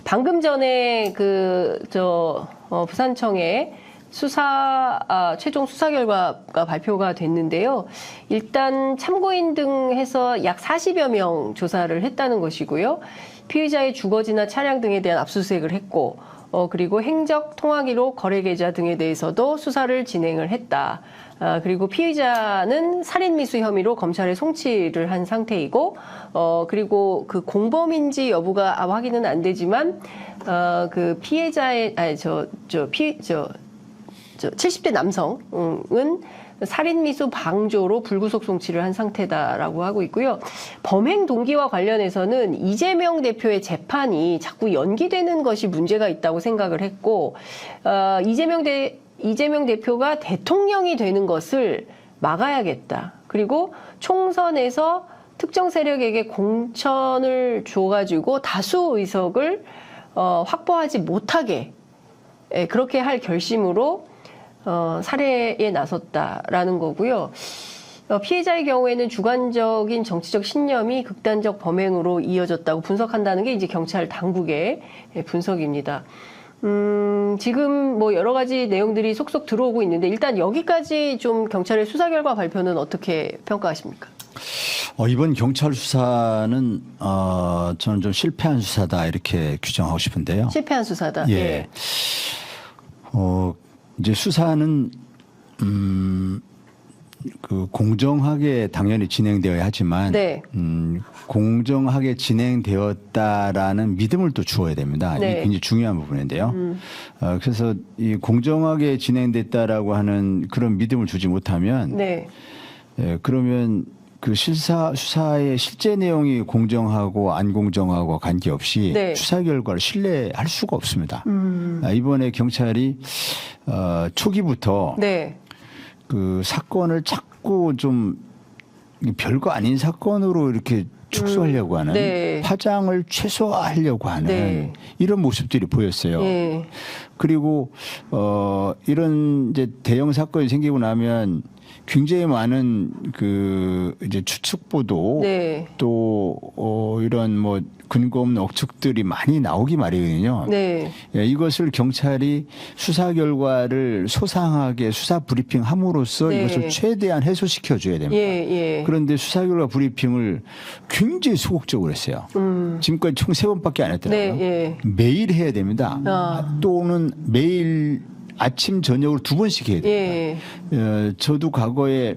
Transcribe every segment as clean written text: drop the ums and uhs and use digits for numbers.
방금 전에 부산청에 최종 수사 결과가 발표가 됐는데요. 일단 참고인 등 해서 약 40여 명 조사를 했다는 것이고요. 피의자의 주거지나 차량 등에 대한 압수수색을 했고, 그리고 행적 통화기록, 거래 계좌 등에 대해서도 수사를 진행을 했다. 그리고 피의자는 살인미수 혐의로 검찰에 송치를 한 상태이고, 그리고 그 공범인지 여부가 확인은 안 되지만, 그 피해자의, 70대 남성은 살인미수 방조로 불구속 송치를 한 상태다라고 하고 있고요. 범행 동기와 관련해서는 이재명 대표의 재판이 자꾸 연기되는 것이 문제가 있다고 생각을 했고, 이재명 대표가 대통령이 되는 것을 막아야겠다. 그리고 총선에서 특정 세력에게 공천을 줘가지고 다수 의석을 확보하지 못하게 그렇게 할 결심으로 살해에 나섰다라는 거고요. 피해자의 경우에는 주관적인 정치적 신념이 극단적 범행으로 이어졌다고 분석한다는 게 이제 경찰 당국의 분석입니다. 지금 뭐 여러 가지 내용들이 속속 들어오고 있는데 일단 여기까지 좀 경찰의 수사 결과 발표는 어떻게 평가하십니까? 이번 경찰 수사는 저는 좀 실패한 수사다 이렇게 규정하고 싶은데요. 실패한 수사다. 예. 이제 수사는 그 공정하게 당연히 진행되어야 하지만 네. 공정하게 진행되었다라는 믿음을 또 주어야 됩니다. 네. 이게 굉장히 중요한 부분인데요. 그래서 이 공정하게 진행됐다라고 하는 그런 믿음을 주지 못하면 네. 그러면 그 수사의 실제 내용이 공정하고 안 공정하고 관계없이 네. 수사 결과를 신뢰할 수가 없습니다. 이번에 경찰이 초기부터 네. 그 사건을 자꾸 좀 별거 아닌 사건으로 이렇게 축소하려고 하는 네. 파장을 최소화하려고 하는 네. 이런 모습들이 보였어요. 네. 그리고 이런 이제 대형 사건이 생기고 나면 굉장히 많은 그 이제 추측 보도 네. 또 이런 뭐 근거 없는 억측들이 많이 나오기 마련이거든요. 네. 이것을 경찰이 수사 결과를 소상하게 수사 브리핑 함으로써 네. 이것을 최대한 해소시켜 줘야 됩니다. 예. 그런데 수사 결과 브리핑을 굉장히 소극적으로 했어요. 지금까지 총 3번밖에 안 했더라고요. 네. 예. 매일 해야 됩니다. 또는 매일 아침 저녁으로 2번씩 해야 됩니다. 예. 저도 과거에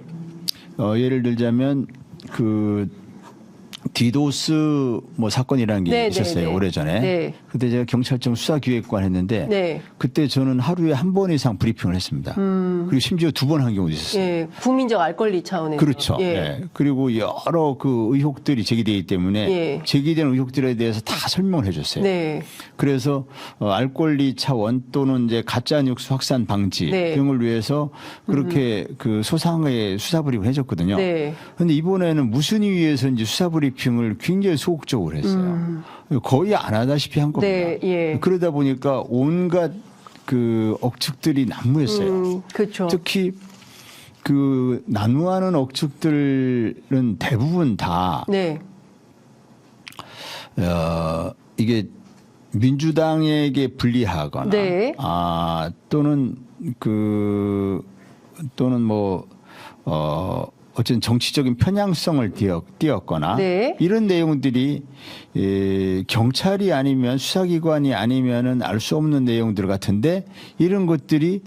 예를 들자면 그 디도스 뭐 사건이라는 게 있었어요. 오래전에. 네. 그때 제가 경찰청 수사기획관 했는데 네. 그때 저는 하루에 1번 이상 브리핑을 했습니다. 그리고 심지어 2번 한 경우도 있었어요. 예. 국민적 알 권리 차원에서. 그렇죠. 예. 예. 그리고 여러 그 의혹들이 제기되기 때문에 예. 제기된 의혹들에 대해서 다 설명을 해줬어요. 네. 그래서 알 권리 차원 또는 이제 가짜 뉴스 확산 방지 네. 등을 위해서 그렇게 그 소상하게 수사 브리핑을 해줬거든요. 네. 그런데 이번에는 무슨 이유에서인지 수사 브리핑을 굉장히 소극적으로 했어요. 거의 안 하다시피 한 겁니다. 네. 예. 그러다 보니까 온갖 그 억측들이 난무했어요. 그렇죠. 특히 그 난무하는 억측들은 대부분 다 네. 이게 민주당에게 불리하거나 네. 또는 어쨌든 정치적인 편향성을 띄었거나 네. 이런 내용들이 경찰이 아니면 수사기관이 아니면은 알 수 없는 내용들 같은데 이런 것들이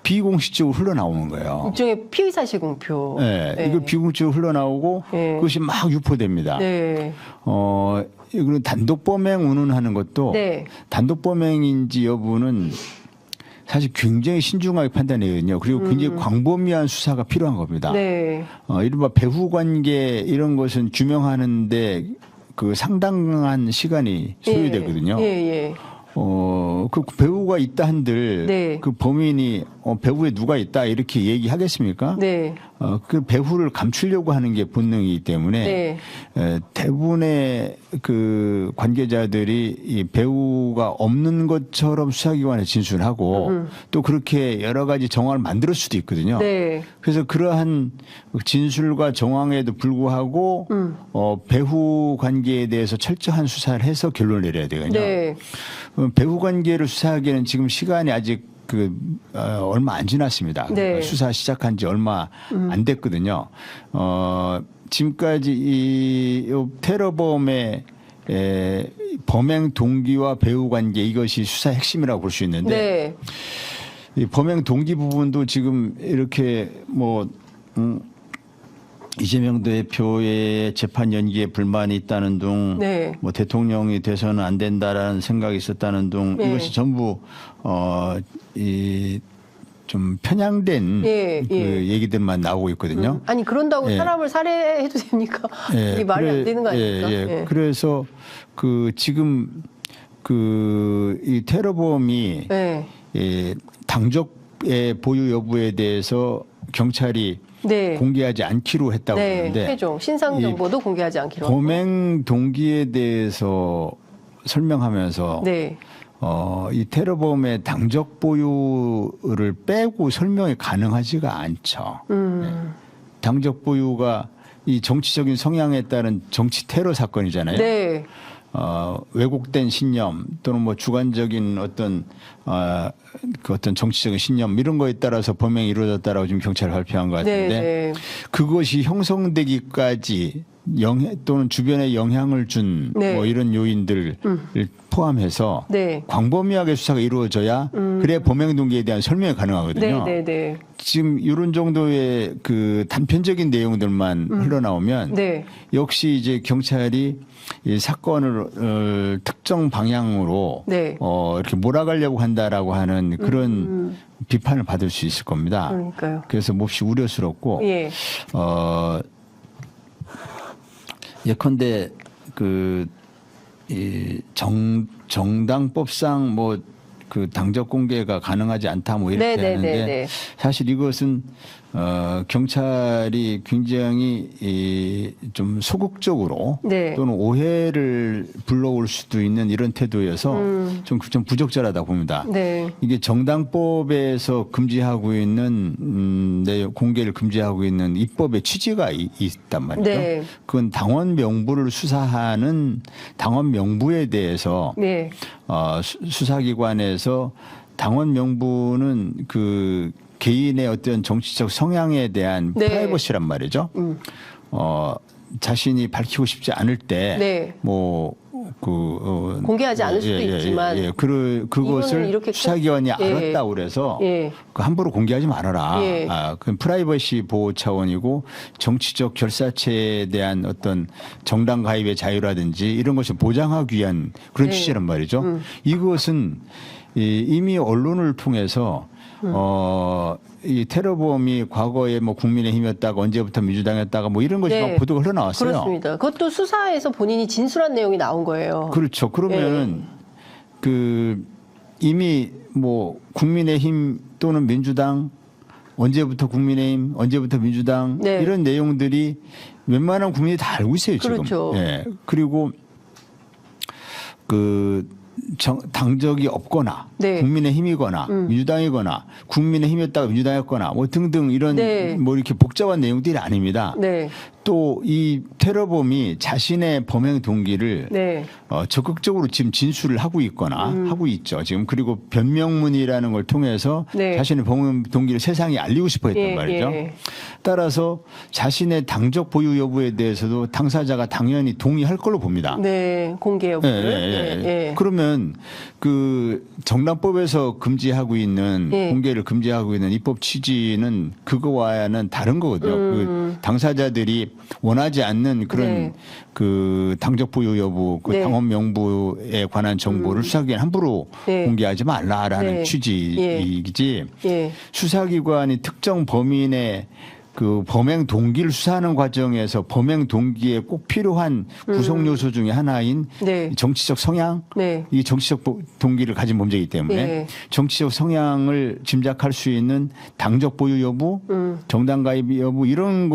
비공식적으로 흘러나오는 거예요. 일종의 피의사실 공표. 네, 이거 비공식적으로 흘러나오고 네. 그것이 막 유포됩니다. 네. 그리고 단독범행 운운하는 것도 네. 단독범행인지 여부는 사실 굉장히 신중하게 판단해야거든요. 그리고 굉장히 광범위한 수사가 필요한 겁니다. 네. 이른바 배후 관계 이런 것은 규명하는데 그 상당한 시간이 소요되거든요. 예. 그 배우가 있다 한들 네. 그 범인이 배후에 누가 있다 이렇게 얘기하겠습니까? 네. 그 배후를 감추려고 하는 게 본능이기 때문에 대부분의 그 관계자들이 이 배후가 없는 것처럼 수사기관에 진술하고 또 그렇게 여러 가지 정황을 만들 수도 있거든요. 네. 그래서 그러한 진술과 정황에도 불구하고 배후 관계에 대해서 철저한 수사를 해서 결론을 내려야 되거든요. 네. 배후 관계를 수사하기에는 지금 시간이 아직 얼마 안 지났습니다. 네. 수사 시작한 지 얼마 안 됐거든요. 지금까지 이 테러범의 범행 동기와 배후 관계 이것이 수사 핵심이라고 볼 수 있는데 네. 이 범행 동기 부분도 지금 이렇게 이재명 대표의 재판 연기에 불만이 있다는 둥, 네. 뭐 대통령이 돼서는 안 된다라는 생각이 있었다는 둥, 네. 이것이 전부 이 좀 편향된 그 얘기들만 나오고 있거든요. 아니 그런다고 사람을 살해해도 됩니까? 이게 말이 안 되는 거 아닙니까? 그래서 지금 이 테러범이 당적의 보유 여부에 대해서 경찰이 공개하지 않기로 했다고 하는데 최종 신상 정보도 공개하지 않기로 하고. 범행 동기에 대해서 설명하면서 이 테러범의 당적 보유를 빼고 설명이 가능하지가 않죠. 당적 보유가 이 정치적인 성향에 따른 정치 테러 사건이잖아요. 네. 왜곡된 신념 또는 뭐 주관적인 어떤 어떤 정치적인 신념 이런 거에 따라서 범행이 이루어졌다라고 지금 경찰이 발표한 것 같은데 그것이 형성되기까지 또는 주변에 영향을 준 뭐 이런 요인들을 포함해서 광범위하게 수사가 이루어져야 그래 범행 동기에 대한 설명이 가능하거든요. 지금 이런 정도의 그 단편적인 내용들만 흘러나오면 역시 이제 경찰이 이 사건을 특정 방향으로 이렇게 몰아가려고 한다라고 하는 그런 비판을 받을 수 있을 겁니다. 그러니까요. 그래서 몹시 우려스럽고 예컨대 이 정당법상 뭐 그 당적 공개가 가능하지 않다 뭐 이렇게 하는데 사실 이것은 경찰이 굉장히 좀 소극적으로 또는 오해를 불러올 수도 있는 이런 태도여서 좀 부적절하다 봅니다. 이게 정당법에서 금지하고 있는 공개를 금지하고 있는 입법의 취지가 있단 말이죠. 그건 당원 명부를 수사하는 당원 명부에 대해서 수사기관에서 당원 명부는 그 개인의 어떤 정치적 성향에 대한 프라이버시란 말이죠. 자신이 밝히고 싶지 않을 때 공개하지 않을 수도 있지만 그것을 수사기관이 알았다고 그래서 그 함부로 공개하지 말아라. 그건 프라이버시 보호 차원이고 정치적 결사체에 대한 어떤 정당 가입의 자유라든지 이런 것을 보장하기 위한 그런 취지란 말이죠. 이것은 이미 언론을 통해서 이 테러범이 과거에 뭐 국민의힘이었다가 언제부터 민주당이었다가 뭐 이런 것이 막 보도가 흘러나왔어요. 그렇습니다. 그것도 수사에서 본인이 진술한 내용이 나온 거예요. 그렇죠. 그러면은 이미 뭐 국민의힘 또는 민주당 언제부터 국민의힘 언제부터 민주당 이런 내용들이 웬만한 국민이 다 알고 있어요 지금. 그렇죠. 그리고 당적이 없거나 국민의힘이거나 민주당이거나 국민의힘이었다가 민주당이었거나 뭐 등등 이런 뭐 이렇게 복잡한 내용들이 아닙니다. 또 이 테러범이 자신의 범행 동기를 적극적으로 지금 진술을 하고 있거나 하고 있죠. 지금 그리고 변명문이라는 걸 통해서 자신의 범행 동기를 세상에 알리고 싶어 했단 말이죠. 따라서 자신의 당적 보유 여부에 대해서도 당사자가 당연히 동의할 걸로 봅니다. 공개 여부를. 그러면 그 정당법에서 금지하고 있는 공개를 금지하고 있는 입법 취지는 그거와는 다른 거거든요. 그 당사자들이 원하지 않는 그런 그 당적 보유 여부, 그 당원 명부에 관한 정보를 수사기관 함부로 공개하지 말라라는 취지이지 수사기관이 특정 범인의 그 범행 동기를 수사하는 과정에서 범행 동기에 꼭 필요한 구성 요소 중에 하나인 정치적 성향, 이 정치적 동기를 가진 범죄이기 때문에 정치적 성향을 짐작할 수 있는 당적 보유 여부, 정당 가입 여부 이런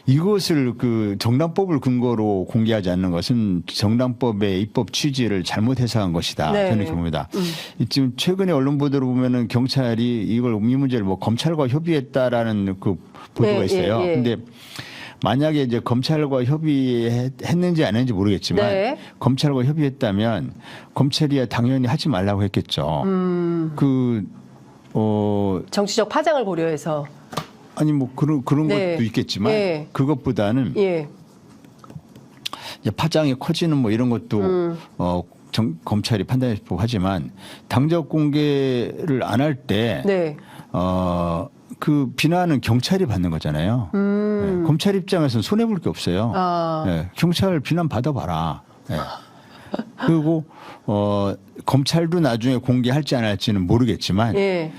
이것을 그 정당법을 근거로 공개하지 않는 것은 정당법의 입법 취지를 잘못 해석한 것이다. 저는 이렇게 봅니다. 지금 최근에 언론 보도를 보면은 경찰이 이 문제를 뭐 검찰과 협의했다라는 그 보도가 있어요. 근데 만약에 이제 검찰과 협의했는지 안 했는지 모르겠지만 네. 검찰과 협의했다면 검찰이야 당연히 하지 말라고 했겠죠. 정치적 파장을 고려해서. 아니 뭐 그런 네. 것도 있겠지만 예. 그것보다는 예. 이제 파장이 커지는 뭐 이런 것도 검찰이 판단했고 하지만 당적 공개를 안 할 때 네. 그 비난은 경찰이 받는 거잖아요. 네. 검찰 입장에서는 손해 볼 게 없어요. 네. 경찰 비난 받아봐라. 네. 그리고 검찰도 나중에 공개할지 안 할지는 모르겠지만 예.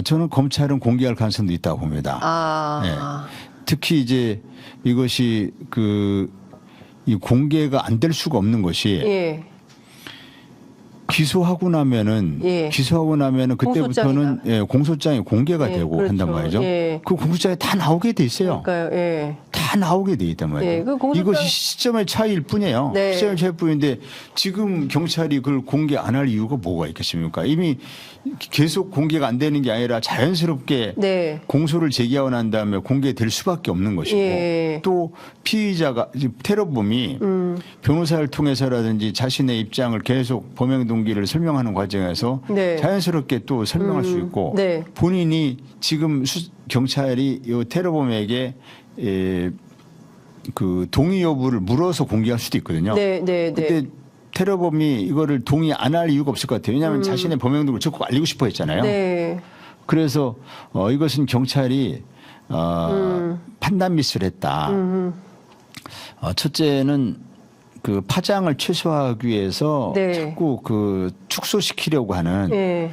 저는 검찰은 공개할 가능성도 있다고 봅니다. 네. 특히 이제 이것이 이 공개가 안 될 수가 없는 것이 예. 기소하고 나면은 그때부터는 공소장이 공개가 되고 그렇죠. 한단 말이죠. 예. 그 공소장에 다 나오게 돼 있어요. 그러니까요. 예. 다 나오게 돼 있단 말이에요. 예, 그 공소장- 이것이 시점의 차이일 뿐이에요. 네. 시점의 차이일 뿐인데 지금 경찰이 그걸 공개 안 할 이유가 뭐가 있겠습니까? 이미 계속 공개가 안 되는 게 아니라 자연스럽게 네. 공소를 제기하고 난 다음에 공개될 수밖에 없는 것이고 예. 또 피의자가 테러범이 변호사를 통해서라든지 자신의 입장을 계속 범행 동기를 설명하는 과정에서 네. 자연스럽게 또 설명할 수 있고 네. 본인이 지금 경찰이 이 테러범에게 그 동의 여부를 물어서 공개할 수도 있거든요. 네, 네, 네. 그때 테러범이 이거를 동의 안 할 이유가 없을 것 같아요. 왜냐하면 자신의 범행 동기를 적극 알리고 싶어 했잖아요. 네. 그래서 이것은 경찰이 판단 미스를 했다. 첫째는 그 파장을 최소화하기 위해서 네. 자꾸 축소시키려고 하는 네.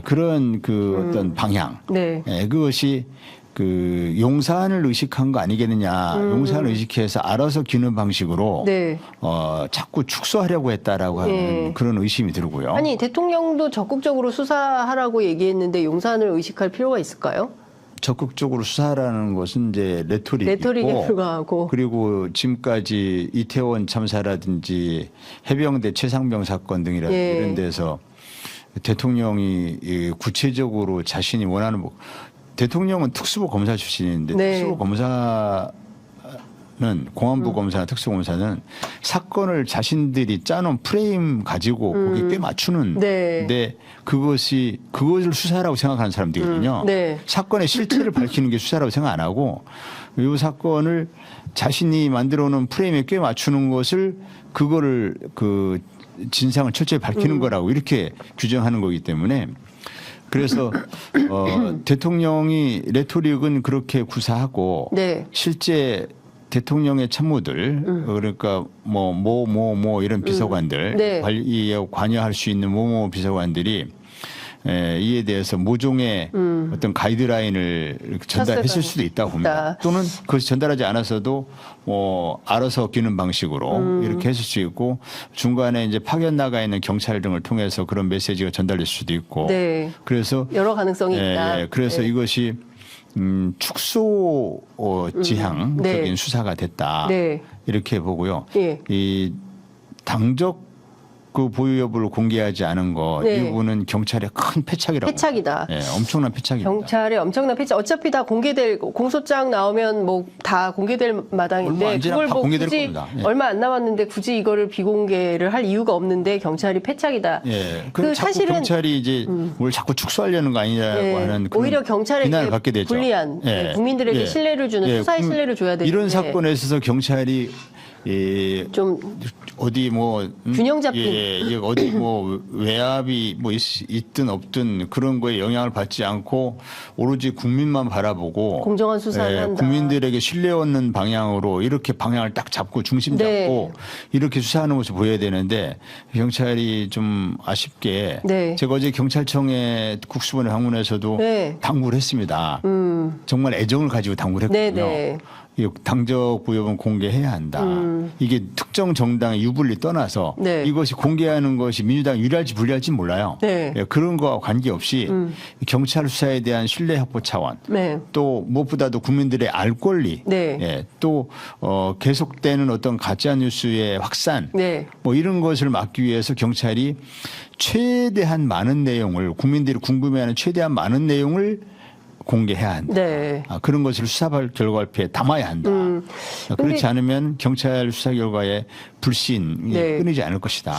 그런 어떤 방향. 네. 그것이 용산을 의식한 거 아니겠느냐. 용산을 의식해서 알아서 기는 방식으로 네. 자꾸 축소하려고 했다라고 하는 그런 의심이 들고요. 아니 대통령도 적극적으로 수사하라고 얘기했는데 용산을 의식할 필요가 있을까요? 적극적으로 수사하라는 것은 이제 레토릭에 불과하고 그리고 지금까지 이태원 참사라든지 해병대 최상병 사건 등이라든지 예. 이런 데서 대통령이 구체적으로 자신이 원하는 대통령은 특수부 검사 출신인데 네. 특수부 검사는 공안부 검사나 특수검사는 사건을 자신들이 짜놓은 프레임 가지고 거기에 꽤 맞추는데 네. 그것을 수사라고 생각하는 사람들이거든요. 네. 사건의 실체를 밝히는 게 수사라고 생각 안 하고 이 사건을 자신이 만들어 놓은 프레임에 꽤 맞추는 것을 그거를 진상을 철저히 밝히는 거라고 이렇게 규정하는 거기 때문에 그래서 대통령이 레토릭은 그렇게 구사하고 네. 실제 대통령의 참모들 그러니까 이런 비서관들 네. 관리에 관여할 수 있는 비서관들이 이에 대해서 모종의 어떤 가이드라인을 전달했을 수도 있다고 봅니다. 또는 그것이 전달하지 않았어도 알아서 끼는 방식으로 이렇게 했을 수 있고 중간에 이제 파견 나가 있는 경찰 등을 통해서 그런 메시지가 전달될 수도 있고 네. 그래서 여러 가능성이 있다. 그래서 네. 이것이 축소 지향적인 네. 수사가 됐다. 네. 이렇게 보고요. 예. 이 당적 보유 여부를 공개하지 않은 거 네. 이 부분은 경찰의 큰 패착이라고. 패착이다. 엄청난 패착입니다. 경찰의 엄청난 패착. 어차피 다 공개될 공소장 나오면 다 공개될 마당인데 얼마 안 지나면 그걸 다 공개될 굳이 겁니다. 얼마 안 남았는데 굳이 이거를 비공개를 할 이유가 없는데 경찰이 패착이다. 자꾸 사실은 경찰이 이제 뭘 자꾸 축소하려는 거 아니냐고 하는 그런 오히려 경찰에게 비난을 받게 되죠. 불리한 국민들에게 신뢰를 주는 수사의 신뢰를 줘야 되는데 이런 사건에 있어서 경찰이 좀 어디 균형 잡힌 어디 외압이 있든 없든 그런 거에 영향을 받지 않고 오로지 국민만 바라보고 공정한 수사를 한다. 국민들에게 신뢰 얻는 방향으로 이렇게 방향을 딱 잡고 중심 잡고 네. 이렇게 수사하는 모습 보여야 되는데 경찰이 좀 아쉽게 네. 제가 어제 경찰청에 국수본에 방문해서도 네. 당부를 했습니다. 정말 애정을 가지고 당부를 네, 했거든요. 네. 이 당적 부여는 공개해야 한다. 이게 특정 정당의 유불리 떠나서 네. 이것이 공개하는 것이 민주당 유리할지 불리할지 몰라요. 네. 그런 거와 관계없이 경찰 수사에 대한 신뢰 확보 차원 네. 또 무엇보다도 국민들의 알 권리 네. 또 계속되는 어떤 가짜 뉴스의 확산 네. 이런 것을 막기 위해서 경찰이 최대한 많은 내용을 국민들이 궁금해하는 최대한 많은 내용을 공개해야 한다. 네. 그런 것을 수사 결과 발표에 담아야 한다. 그렇지 않으면 경찰 수사 결과에 불신이 네. 끊이지 않을 것이다.